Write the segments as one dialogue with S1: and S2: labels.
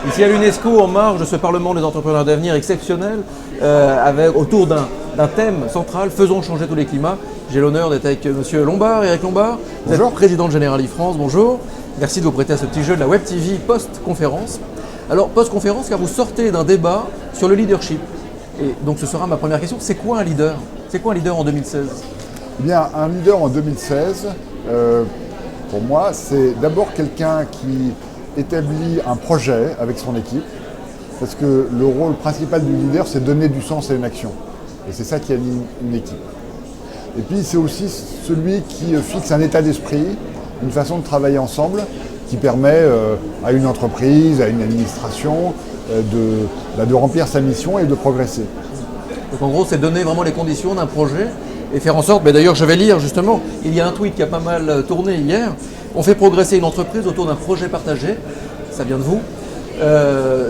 S1: Ici à l'UNESCO, en marge de ce Parlement des entrepreneurs d'avenir exceptionnel, autour d'un thème central, faisons changer tous les climats. J'ai l'honneur d'être avec monsieur Lombard, Éric Lombard. Vous êtes président de Generali France, bonjour. Merci de vous prêter à ce petit jeu de la Web TV post-conférence. Alors, post-conférence, car vous sortez d'un débat sur le leadership. Et donc ce sera ma première question, c'est quoi un leader? C'est quoi un leader en 2016?
S2: Eh bien, un leader en 2016, pour moi, c'est d'abord quelqu'un qui établit un projet avec son équipe, parce que le rôle principal du leader, c'est donner du sens à une action. Et c'est ça qui anime une équipe. Et puis, c'est aussi celui qui fixe un état d'esprit, une façon de travailler ensemble, qui permet à une entreprise, à une administration, de remplir sa mission et de progresser.
S1: Donc en gros, c'est donner vraiment les conditions d'un projet et faire en sorte, mais d'ailleurs je vais lire justement, il y a un tweet qui a pas mal tourné hier, on fait progresser une entreprise autour d'un projet partagé, ça vient de vous,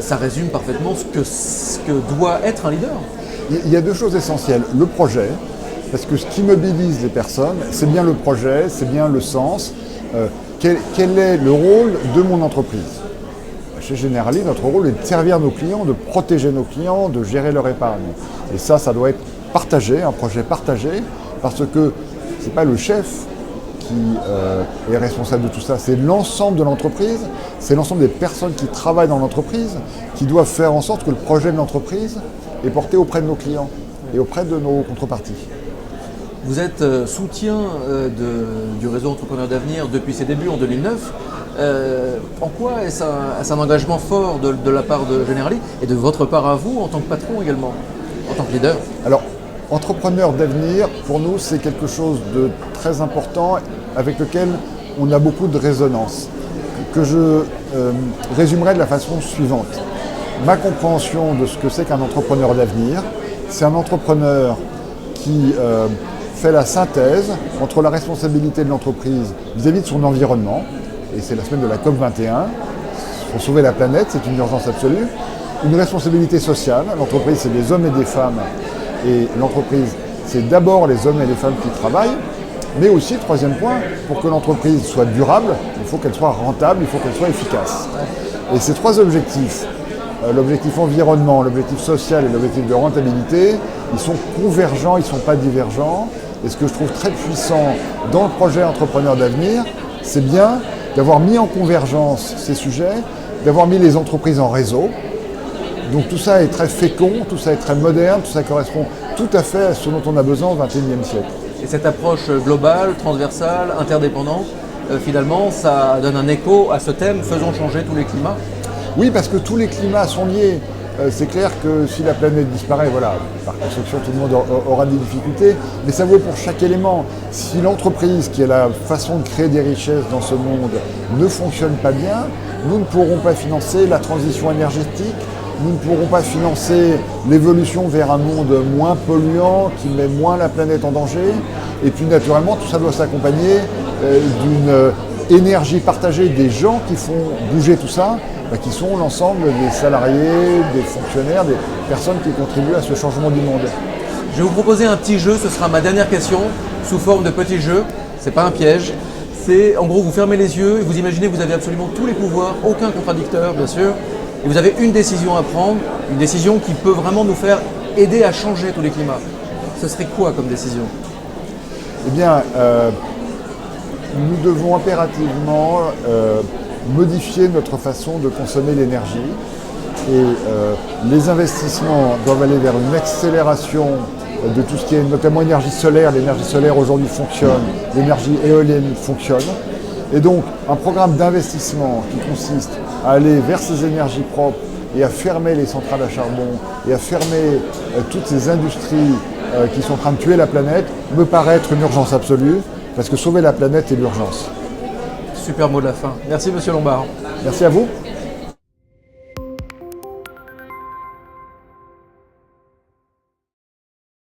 S1: ça résume parfaitement ce que doit être un leader.
S2: Il y a deux choses essentielles, le projet, parce que ce qui mobilise les personnes, c'est bien le projet, c'est bien le sens, quel est le rôle de mon entreprise. Chez Generali, notre rôle est de servir nos clients, de protéger nos clients, de gérer leur épargne. Et ça doit être partagé, un projet partagé, parce que ce n'est pas le chef qui est responsable de tout ça, c'est l'ensemble de l'entreprise, c'est l'ensemble des personnes qui travaillent dans l'entreprise, qui doivent faire en sorte que le projet de l'entreprise est porté auprès de nos clients et auprès de nos contreparties.
S1: Vous êtes soutien du réseau Entrepreneurs d'Avenir depuis ses débuts en 2009. En quoi est-ce un engagement fort de la part de Generali et de votre part à vous en tant que patron également, en tant que leader?
S2: Alors, Entrepreneurs d'Avenir, pour nous, c'est quelque chose de très important avec lequel on a beaucoup de résonance, que je résumerai de la façon suivante. Ma compréhension de ce que c'est qu'un entrepreneur d'avenir, c'est un entrepreneur qui fait la synthèse entre la responsabilité de l'entreprise vis-à-vis de son environnement, et c'est la semaine de la COP21, il faut sauver la planète, c'est une urgence absolue, une responsabilité sociale, l'entreprise c'est des hommes et des femmes, et l'entreprise c'est d'abord les hommes et les femmes qui travaillent, mais aussi, troisième point, pour que l'entreprise soit durable, il faut qu'elle soit rentable, il faut qu'elle soit efficace. Et ces trois objectifs, l'objectif environnement, l'objectif social et l'objectif de rentabilité, ils sont convergents, ils ne sont pas divergents. Et ce que je trouve très puissant dans le projet Entrepreneurs d'Avenir, c'est bien d'avoir mis en convergence ces sujets, d'avoir mis les entreprises en réseau. Donc tout ça est très fécond, tout ça est très moderne, tout ça correspond tout à fait à ce dont on a besoin au XXIe siècle.
S1: Et cette approche globale, transversale, interdépendante, finalement, ça donne un écho à ce thème « Faisons changer tous les climats ».
S2: Oui, parce que tous les climats sont liés. C'est clair que si la planète disparaît, voilà, par construction, tout le monde aura des difficultés, mais ça vaut pour chaque élément. Si l'entreprise, qui a la façon de créer des richesses dans ce monde, ne fonctionne pas bien, nous ne pourrons pas financer la transition énergétique, nous ne pourrons pas financer l'évolution vers un monde moins polluant, qui met moins la planète en danger. Et puis naturellement, tout ça doit s'accompagner d'une énergie partagée des gens qui font bouger tout ça, qui sont l'ensemble des salariés, des fonctionnaires, des personnes qui contribuent à ce changement du monde.
S1: Je vais vous proposer un petit jeu, ce sera ma dernière question, sous forme de petit jeu, c'est pas un piège. C'est en gros, vous fermez les yeux et vous imaginez que vous avez absolument tous les pouvoirs, aucun contradicteur bien sûr, et vous avez une décision à prendre, une décision qui peut vraiment nous faire aider à changer tous les climats. Ce serait quoi comme décision?
S2: Eh bien, nous devons impérativement modifier notre façon de consommer l'énergie et les investissements doivent aller vers une accélération de tout ce qui est notamment énergie solaire. L'énergie solaire aujourd'hui fonctionne, l'énergie éolienne fonctionne. Et donc un programme d'investissement qui consiste à aller vers ces énergies propres et à fermer les centrales à charbon et à fermer toutes ces industries qui sont en train de tuer la planète me paraît être une urgence absolue, parce que sauver la planète est l'urgence.
S1: Super mot de la fin. Merci Monsieur Lombard.
S2: Merci à vous.